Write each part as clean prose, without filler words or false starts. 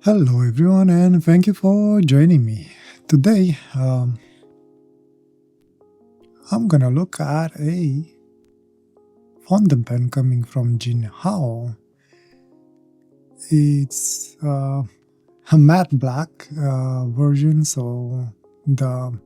Hello everyone, and thank you for joining me. Today I'm gonna look at a fountain pen coming from Jinhao. It's a matte black version, so the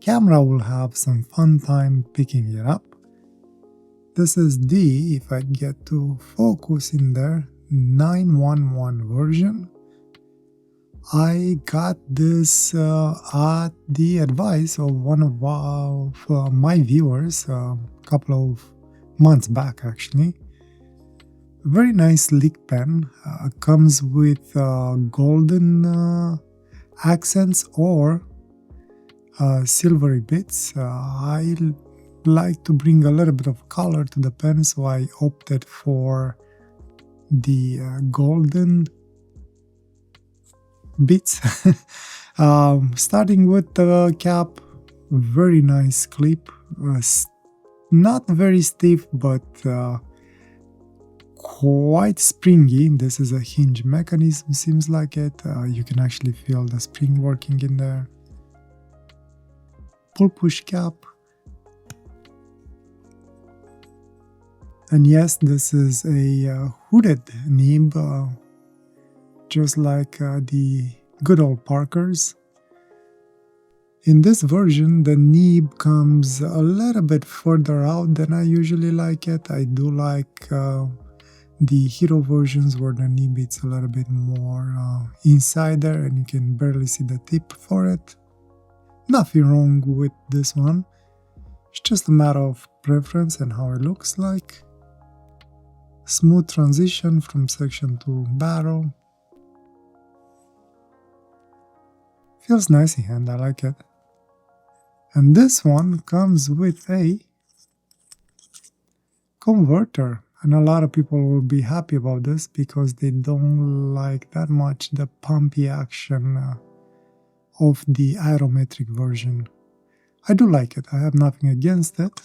camera will have some fun time picking it up. This is the, if I get to focus in there, 911 version. I got this at the advice of one of my viewers a couple of months back, actually. Very nice sleek pen. Comes with golden accents or silvery bits. I like to bring a little bit of color to the pen, so I opted for the golden bits. Starting with the cap, very nice clip, not very stiff but quite springy. This is a hinge mechanism, seems like it. You can actually feel the spring working in there. Pull push cap, and yes, this is a hooded nib, just like the good old Parkers. In this version, the nib comes a little bit further out than I usually like it. I do like the Hero versions where the nib is a little bit more inside there and you can barely see the tip for it. Nothing wrong with this one. It's just a matter of preference and how it looks like. Smooth transition from section to barrel. Feels nice in hand, I like it. And this one comes with a converter, and a lot of people will be happy about this because they don't like that much the pumpy action of the aerometric version. I do like it, I have nothing against it,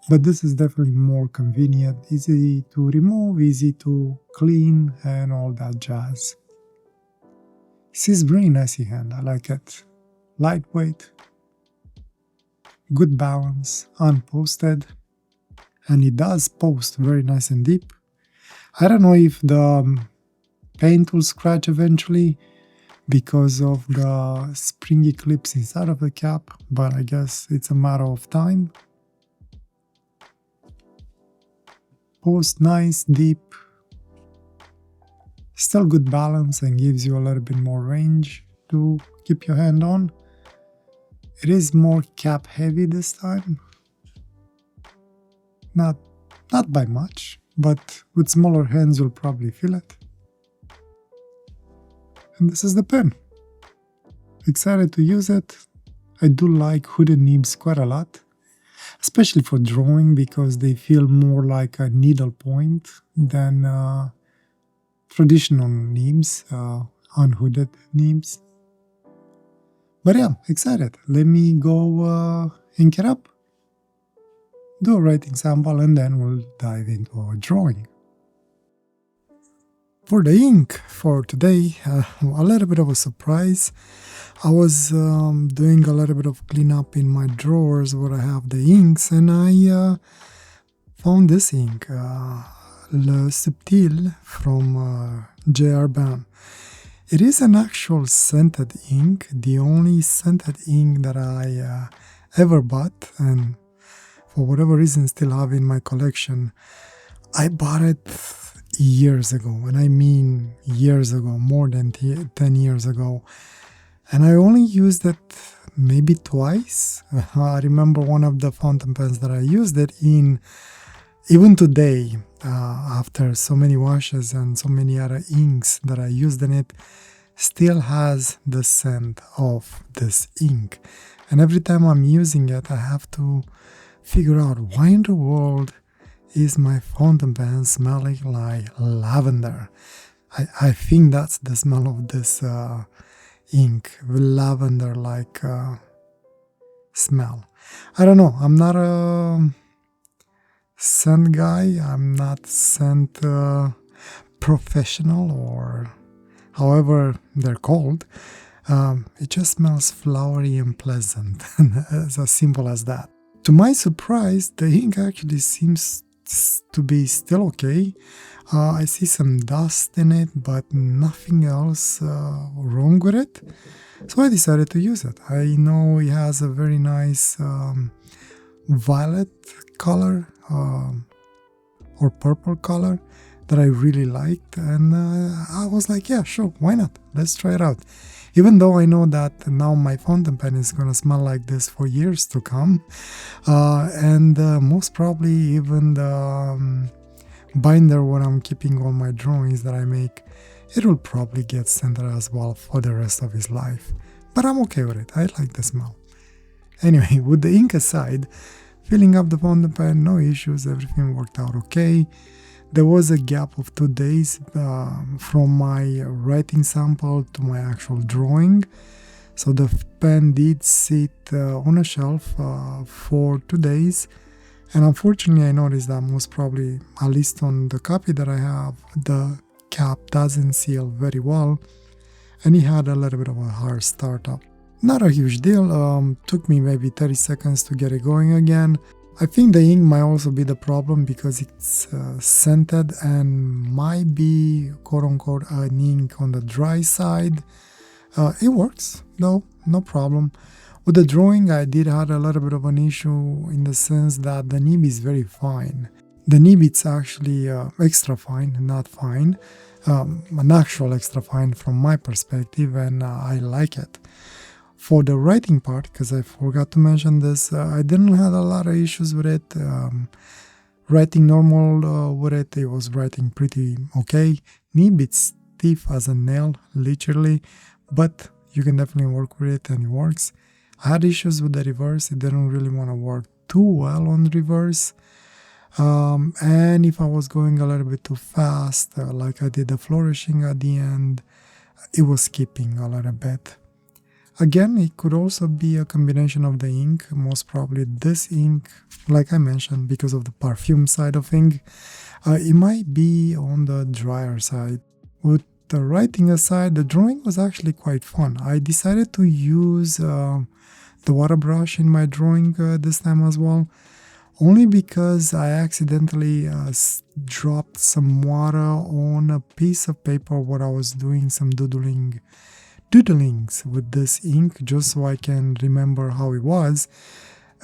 but this is definitely more convenient, easy to remove, easy to clean, and all that jazz. It's very nice in hand, I like it. Lightweight, good balance, unposted, and it does post very nice and deep. I don't know if the paint will scratch eventually because of the springy clips inside of the cap, but I guess it's a matter of time. Post nice, deep, still good balance and gives you a little bit more range to keep your hand on. It is more cap heavy this time. Not by much, but with smaller hands you'll probably feel it. And this is the pen. Excited to use it. I do like hooded nibs quite a lot, especially for drawing because they feel more like a needle point than traditional nibs, unhooded nibs. But yeah, excited. Let me go ink it up, do a writing sample, and then we'll dive into a drawing. For the ink for today, a little bit of a surprise. I was doing a little bit of cleanup in my drawers where I have the inks, and I found this ink, Le Subtitles from JHerbin. It is an actual scented ink, the only scented ink that I ever bought, and for whatever reason still have in my collection. I bought it years ago, and I mean years ago, more than 10 years ago, and I only used it maybe twice. I remember one of the fountain pens that I used it in, even today, after so many washes and so many other inks that I used in it, still has the scent of this ink. And every time I'm using it, I have to figure out why in the world is my fountain pen smelling like lavender. I think that's the smell of this ink, lavender-like smell. I don't know, I'm not a scent guy, I'm not scent professional or however they're called. It just smells flowery and pleasant. It's as simple as that. To my surprise, the ink actually seems to be still okay. I see some dust in it, but nothing else wrong with it. So I decided to use it. I know it has a very nice violet color or purple color that I really liked, and I was like, yeah, sure, why not? Let's try it out. Even though I know that now my fountain pen is gonna smell like this for years to come, and most probably even the binder where I'm keeping all my drawings that I make, it will probably get scented as well for the rest of his life. But I'm okay with it. I like the smell. Anyway, with the ink aside, filling up the fountain pen, no issues, everything worked out okay. There was a gap of 2 days from my writing sample to my actual drawing. So the pen did sit on a shelf for 2 days. And unfortunately, I noticed that most probably, at least on the copy that I have, the cap doesn't seal very well. And it had a little bit of a hard startup. Not a huge deal. Took me maybe 30 seconds to get it going again. I think the ink might also be the problem because it's scented and might be quote-unquote an ink on the dry side. It works though, no problem. With the drawing, I did have a little bit of an issue in the sense that the nib is very fine. The nib is actually extra fine, not fine. An actual extra fine from my perspective, and I like it. For the writing part, because I forgot to mention this, I didn't have a lot of issues with it. Writing normal with it, it was writing pretty okay. Nib, it's stiff as a nail, literally, but you can definitely work with it and it works. I had issues with the reverse. It didn't really want to work too well on the reverse. And if I was going a little bit too fast, like I did the flourishing at the end, it was skipping a little bit. Again, it could also be a combination of the ink. Most probably this ink, like I mentioned, because of the perfume side of things, it might be on the drier side. With the writing aside, the drawing was actually quite fun. I decided to use the water brush in my drawing this time as well, only because I accidentally dropped some water on a piece of paper where I was doing some doodlings with this ink, just so I can remember how it was.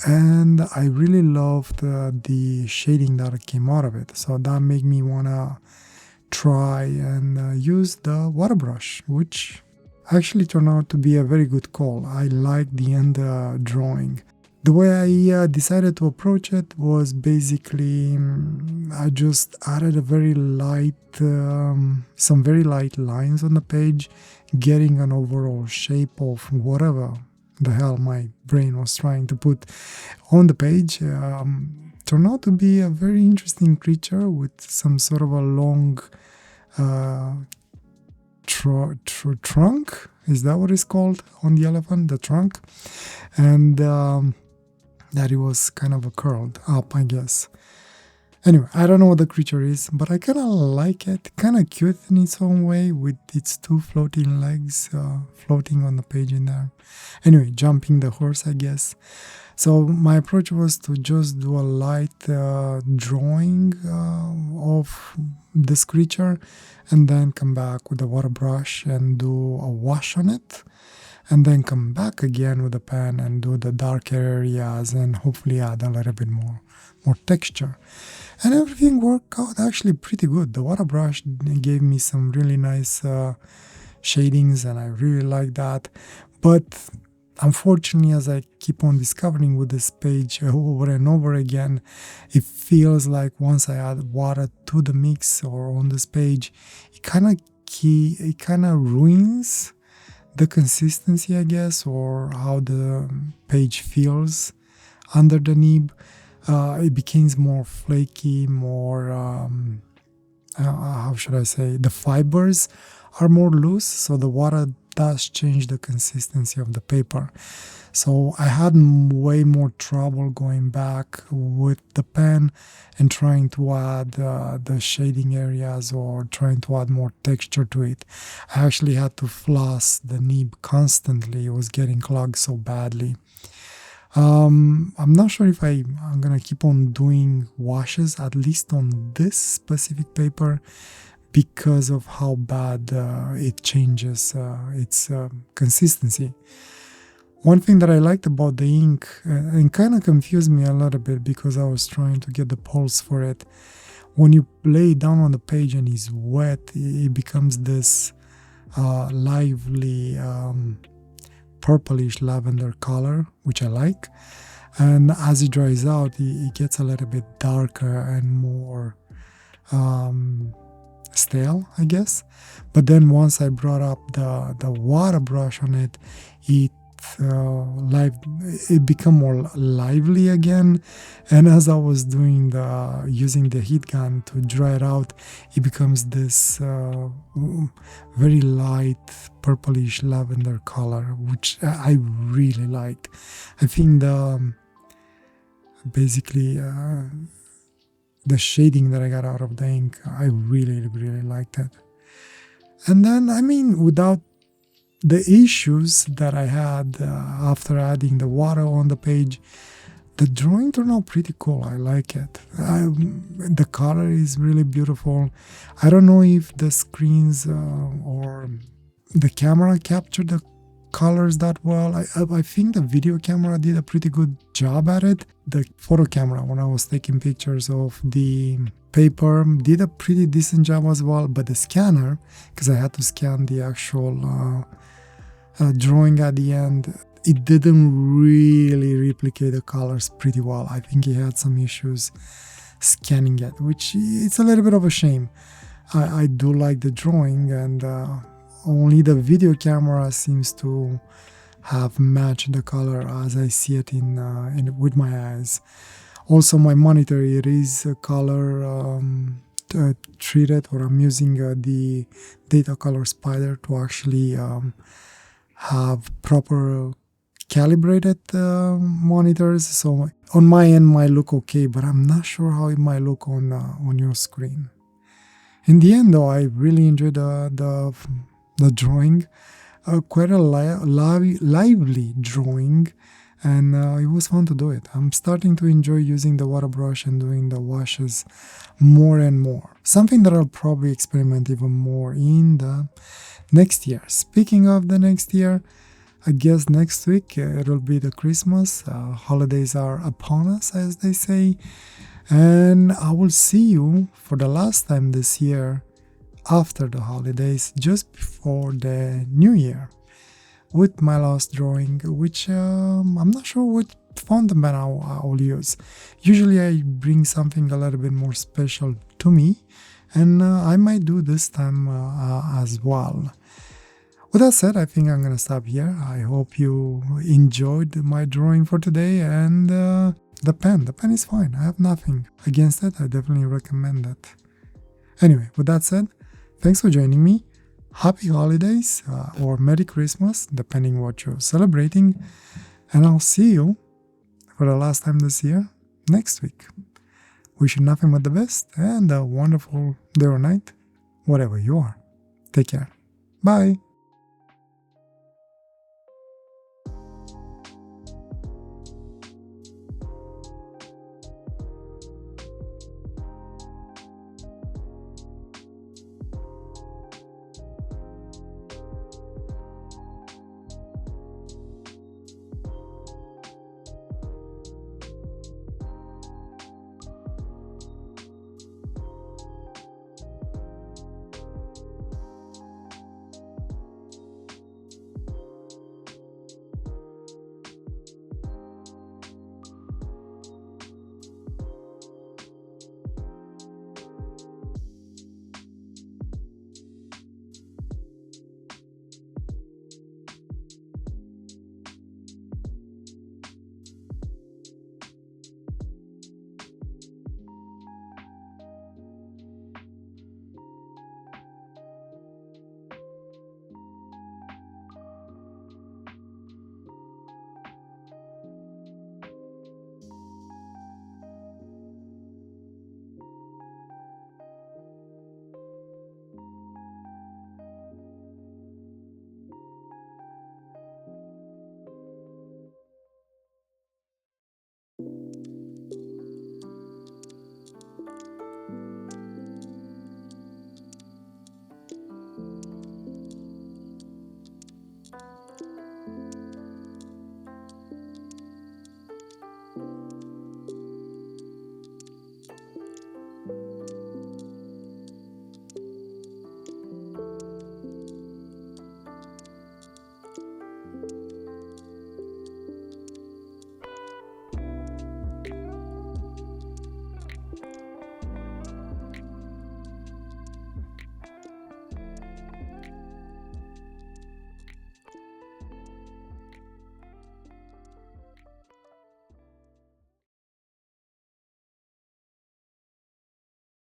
And I really loved the shading that came out of it, so that made me want to try and use the water brush, which actually turned out to be a very good call. I liked the end drawing. The way I decided to approach it was basically I just added a very light, some very light lines on the page, getting an overall shape of whatever the hell my brain was trying to put on the page. Turned out to be a very interesting creature with some sort of a long trunk. Is that what it's called on the elephant? The trunk. And that it was kind of a curled up, I guess. Anyway, I don't know what the creature is, but I kind of like it. Kind of cute in its own way with its 2 floating legs floating on the page in there. Anyway, jumping the horse, I guess. So my approach was to just do a light drawing of this creature and then come back with a water brush and do a wash on it. And then come back again with a pen and do the darker areas and hopefully add a little bit more texture. And everything worked out actually pretty good. The water brush gave me some really nice shadings and I really like that. But unfortunately, as I keep on discovering with this page over and over again, it feels like once I add water to the mix or on this page, it kind of ruins the consistency, I guess, or how the page feels under the nib. It becomes more flaky, more, how should I say, the fibers are more loose, so the water does change the consistency of the paper. So I had way more trouble going back with the pen and trying to add the shading areas or trying to add more texture to it. I actually had to floss the nib constantly. It was getting clogged so badly. I'm not sure if I'm gonna keep on doing washes, at least on this specific paper, because of how bad it changes its consistency. One thing that I liked about the ink, and kind of confused me a little bit because I was trying to get the pulse for it, when you lay it down on the page and it's wet, it becomes this lively purplish lavender color, which I like. And as it dries out, it gets a little bit darker and more stale, I guess. But then once I brought up the water brush on it, it become more lively again. And as I was doing using the heat gun to dry it out, it becomes this very light purplish lavender color, which I really liked. I think basically the shading that I got out of the ink, I really liked it. And then, I mean, without the issues that I had after adding the water on the page, the drawing turned out pretty cool. I like it. The color is really beautiful. I don't know if the screens or the camera captured the colors that well. I think the video camera did a pretty good job at it. The photo camera, when I was taking pictures of the paper, did a pretty decent job as well. But the scanner, because I had to scan the actual drawing at the end, it didn't really replicate the colors pretty well. I think it had some issues scanning it, which it's a little bit of a shame. I do like the drawing, and only the video camera seems to have matched the color as I see it with my eyes. Also, my monitor, it is color treated, or I'm using the Data Color Spider to actually have proper calibrated monitors. So on my end might look okay, but I'm not sure how it might look on your screen. In the end, though, I really enjoyed the drawing. Quite a lively drawing, and it was fun to do it. I'm starting to enjoy using the water brush and doing the washes more and more. Something that I'll probably experiment even more in the next year. Speaking of the next year, I guess next week it'll be the Christmas. Holidays are upon us, as they say. And I will see you for the last time this year after the holidays, just before the new year, with my last drawing, which I'm not sure what font I will use. Usually I bring something a little bit more special to me, and I might do this time as well. With that said, I think I'm gonna stop here. I hope you enjoyed my drawing for today, and the pen is fine. I have nothing against it. I definitely recommend it. Anyway, with that said, thanks for joining me. Happy holidays or Merry Christmas, depending what you're celebrating. And I'll see you for the last time this year next week. Wish you nothing but the best and a wonderful day or night, whatever you are. Take care. Bye.